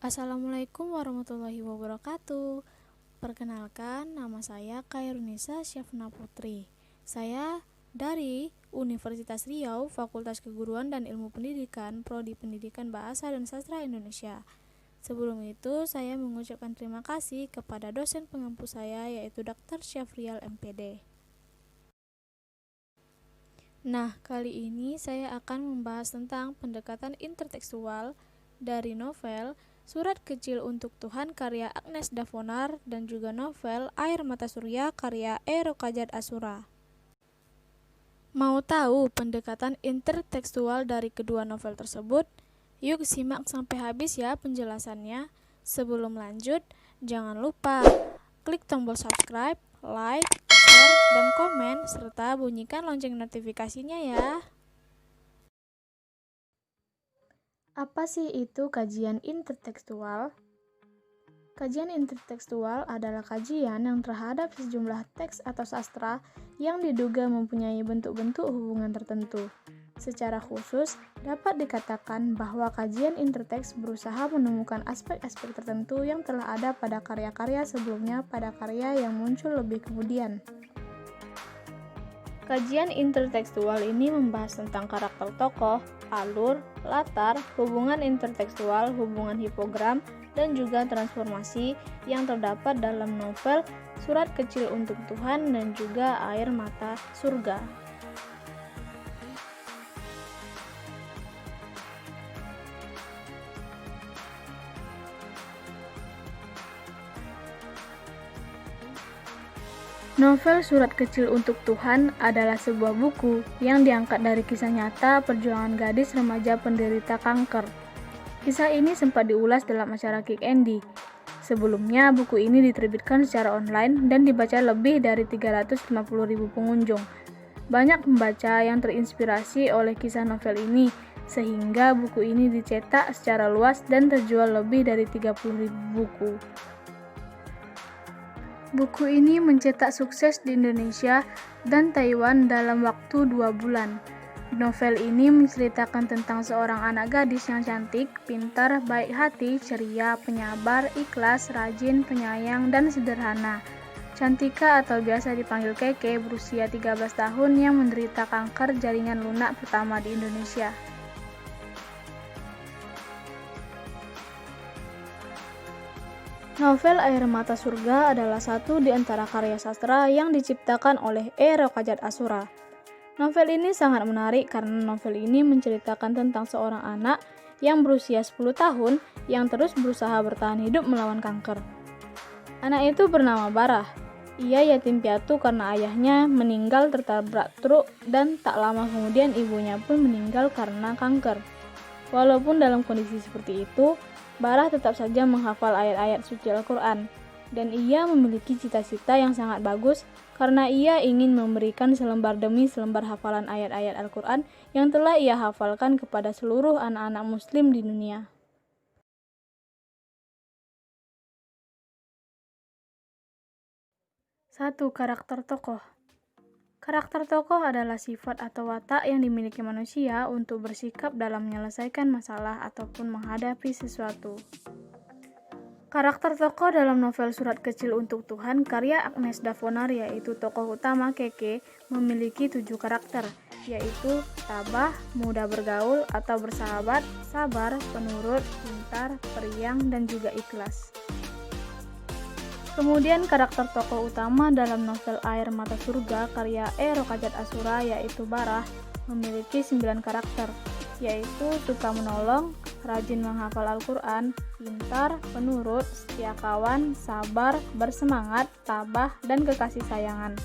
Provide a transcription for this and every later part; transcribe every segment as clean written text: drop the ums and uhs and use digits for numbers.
Assalamualaikum warahmatullahi wabarakatuh. Perkenalkan, nama saya Khairunisa Syafna Putri. Saya dari Universitas Riau, Fakultas Keguruan dan Ilmu Pendidikan, Prodi Pendidikan Bahasa dan Sastra Indonesia. Sebelum itu, saya mengucapkan terima kasih kepada dosen pengampu saya, yaitu Dr. Syafrial MPD. Nah, kali ini saya akan membahas tentang pendekatan intertekstual dari novel Surat Kecil untuk Tuhan karya Agnes Davonar dan juga novel Air Mata Surya karya E. Rokajat Asura. Mau tahu pendekatan intertekstual dari kedua novel tersebut? Yuk simak sampai habis ya penjelasannya. Sebelum lanjut, jangan lupa klik tombol subscribe, like, share, dan komen, serta bunyikan lonceng notifikasinya ya. Apa sih itu kajian intertekstual? Kajian intertekstual adalah kajian yang terhadap sejumlah teks atau sastra yang diduga mempunyai bentuk-bentuk hubungan tertentu. Secara khusus, dapat dikatakan bahwa kajian interteks berusaha menemukan aspek-aspek tertentu yang telah ada pada karya-karya sebelumnya pada karya yang muncul lebih kemudian. Kajian intertekstual ini membahas tentang karakter tokoh, alur, latar, hubungan intertekstual, hubungan hipogram, dan juga transformasi yang terdapat dalam novel Surat Kecil untuk Tuhan dan juga Air Mata Surga. Novel Surat Kecil untuk Tuhan adalah sebuah buku yang diangkat dari kisah nyata perjuangan gadis remaja penderita kanker. Kisah ini sempat diulas dalam acara Kick Andy. Sebelumnya, buku ini diterbitkan secara online dan dibaca lebih dari 350.000 pengunjung. Banyak pembaca yang terinspirasi oleh kisah novel ini, sehingga buku ini dicetak secara luas dan terjual lebih dari 30.000 buku. Buku ini mencetak sukses di Indonesia dan Taiwan dalam waktu 2 bulan. Novel ini menceritakan tentang seorang anak gadis yang cantik, pintar, baik hati, ceria, penyabar, ikhlas, rajin, penyayang, dan sederhana. Cantika atau biasa dipanggil Keke berusia 13 tahun yang menderita kanker jaringan lunak pertama di Indonesia. Novel Air Mata Surga adalah satu di antara karya sastra yang diciptakan oleh E. Rokajat Asura. Novel ini sangat menarik karena novel ini menceritakan tentang seorang anak yang berusia 10 tahun yang terus berusaha bertahan hidup melawan kanker. Anak itu bernama Barah. Ia yatim piatu karena ayahnya meninggal tertabrak truk dan tak lama kemudian ibunya pun meninggal karena kanker. Walaupun dalam kondisi seperti itu, Barah tetap saja menghafal ayat-ayat suci Al-Quran, dan ia memiliki cita-cita yang sangat bagus karena ia ingin memberikan selembar demi selembar hafalan ayat-ayat Al-Quran yang telah ia hafalkan kepada seluruh anak-anak muslim di dunia. Satu, karakter tokoh. Karakter tokoh adalah sifat atau watak yang dimiliki manusia untuk bersikap dalam menyelesaikan masalah ataupun menghadapi sesuatu. Karakter tokoh dalam novel Surat Kecil untuk Tuhan karya Agnes Davonar, yaitu tokoh utama Keke, memiliki 7 karakter, yaitu tabah, mudah bergaul atau bersahabat, sabar, penurut, pintar, periang, dan juga ikhlas. Kemudian karakter tokoh utama dalam novel Air Mata Surga karya E. Rokajat Asura, yaitu Barah, memiliki 9 karakter, yaitu suka menolong, rajin menghafal Al-Quran, pintar, penurut, setia kawan, sabar, bersemangat, tabah, dan kekasih sayangan.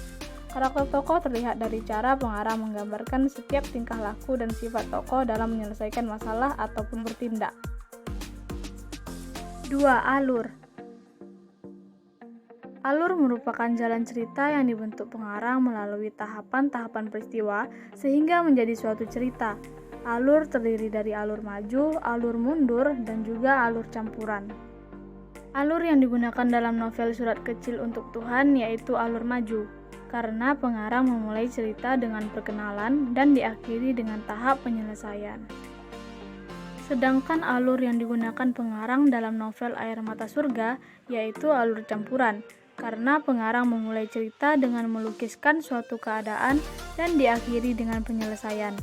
Karakter tokoh terlihat dari cara pengarang menggambarkan setiap tingkah laku dan sifat tokoh dalam menyelesaikan masalah ataupun bertindak. 2. Alur. Alur merupakan jalan cerita yang dibentuk pengarang melalui tahapan-tahapan peristiwa sehingga menjadi suatu cerita. Alur terdiri dari alur maju, alur mundur, dan juga alur campuran. Alur yang digunakan dalam novel Surat Kecil untuk Tuhan yaitu alur maju, karena pengarang memulai cerita dengan perkenalan dan diakhiri dengan tahap penyelesaian. Sedangkan alur yang digunakan pengarang dalam novel Air Mata Surga yaitu alur campuran, karena pengarang memulai cerita dengan melukiskan suatu keadaan dan diakhiri dengan penyelesaian.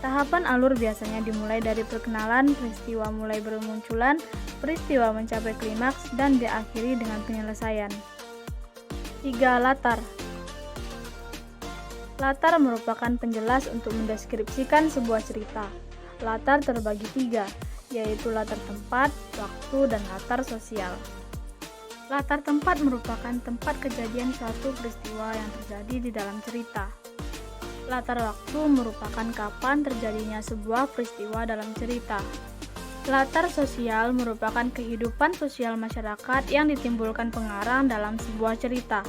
Tahapan alur biasanya dimulai dari perkenalan, peristiwa mulai bermunculan, peristiwa mencapai klimaks, dan diakhiri dengan penyelesaian. 3. Latar. Latar merupakan penjelas untuk mendeskripsikan sebuah cerita. Latar terbagi 3, yaitu latar tempat, waktu, dan latar sosial. Latar tempat merupakan tempat kejadian suatu peristiwa yang terjadi di dalam cerita. Latar waktu merupakan kapan terjadinya sebuah peristiwa dalam cerita. Latar sosial merupakan kehidupan sosial masyarakat yang ditimbulkan pengarang dalam sebuah cerita.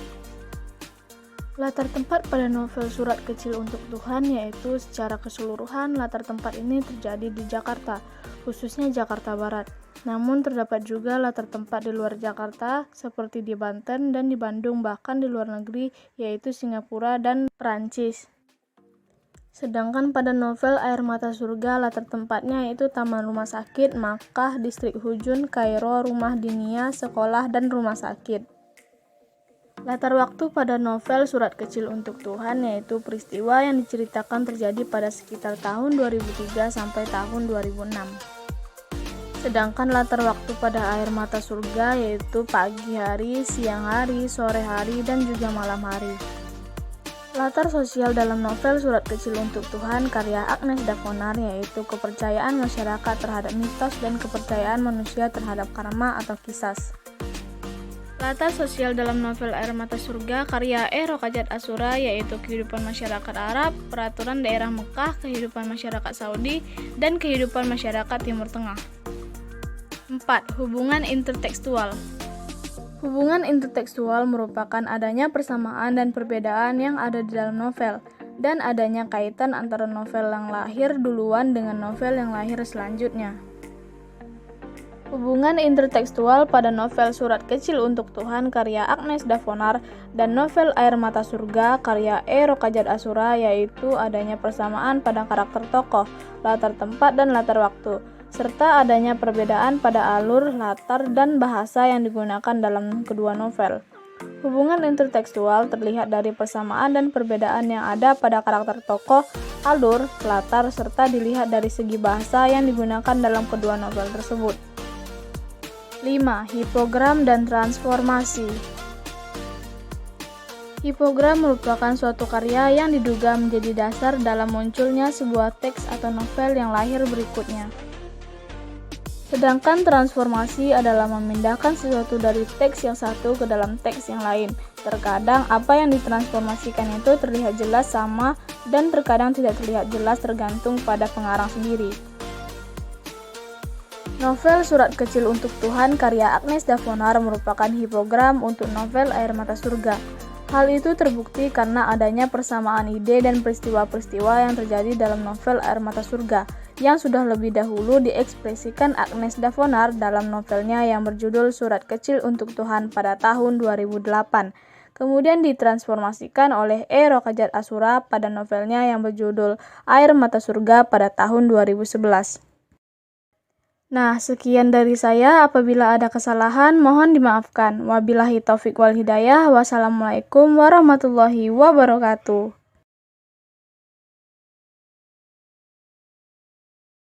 Latar tempat pada novel Surat Kecil Untuk Tuhan yaitu secara keseluruhan latar tempat ini terjadi di Jakarta, khususnya Jakarta Barat. Namun terdapat juga latar tempat di luar Jakarta seperti di Banten dan di Bandung, bahkan di luar negeri yaitu Singapura dan Perancis. Sedangkan pada novel Air Mata Surga latar tempatnya yaitu Taman Rumah Sakit, Makkah, Distrik Hujun, Kairo, Rumah Dinia, sekolah, dan rumah sakit. Latar waktu pada novel Surat Kecil Untuk Tuhan yaitu peristiwa yang diceritakan terjadi pada sekitar tahun 2003 sampai tahun 2006. Sedangkan latar waktu pada Air Mata Surga yaitu pagi hari, siang hari, sore hari, dan juga malam hari. Latar sosial dalam novel Surat Kecil Untuk Tuhan karya Agnes Dafonar yaitu kepercayaan masyarakat terhadap mitos dan kepercayaan manusia terhadap karma atau kisas. Latar sosial dalam novel Air Mata Surga karya Rokajat Asura yaitu kehidupan masyarakat Arab, peraturan daerah Mekah, kehidupan masyarakat Saudi, dan kehidupan masyarakat Timur Tengah. 4. Hubungan intertekstual. Hubungan intertekstual merupakan adanya persamaan dan perbedaan yang ada di dalam novel, dan adanya kaitan antara novel yang lahir duluan dengan novel yang lahir selanjutnya. Hubungan intertekstual pada novel Surat Kecil Untuk Tuhan karya Agnes Dafonar dan novel Air Mata Surga karya Rokajat Asura yaitu adanya persamaan pada karakter tokoh, latar tempat, dan latar waktu, serta adanya perbedaan pada alur, latar, dan bahasa yang digunakan dalam kedua novel. Hubungan intertekstual terlihat dari persamaan dan perbedaan yang ada pada karakter tokoh, alur, latar, serta dilihat dari segi bahasa yang digunakan dalam kedua novel tersebut. 5. Hipogram dan transformasi. Hipogram merupakan suatu karya yang diduga menjadi dasar dalam munculnya sebuah teks atau novel yang lahir berikutnya. Sedangkan transformasi adalah memindahkan sesuatu dari teks yang satu ke dalam teks yang lain. Terkadang apa yang ditransformasikan itu terlihat jelas sama dan terkadang tidak terlihat jelas tergantung pada pengarang sendiri. Novel Surat Kecil Untuk Tuhan karya Agnes Dafonar merupakan hipogram untuk novel Air Mata Surga. Hal itu terbukti karena adanya persamaan ide dan peristiwa-peristiwa yang terjadi dalam novel Air Mata Surga yang sudah lebih dahulu diekspresikan Agnes Dafonar dalam novelnya yang berjudul Surat Kecil Untuk Tuhan pada tahun 2008. Kemudian ditransformasikan oleh Rokajat Asura pada novelnya yang berjudul Air Mata Surga pada tahun 2011. Nah, sekian dari saya. Apabila ada kesalahan, mohon dimaafkan. Wabillahi taufik wal hidayah. Wassalamualaikum warahmatullahi wabarakatuh.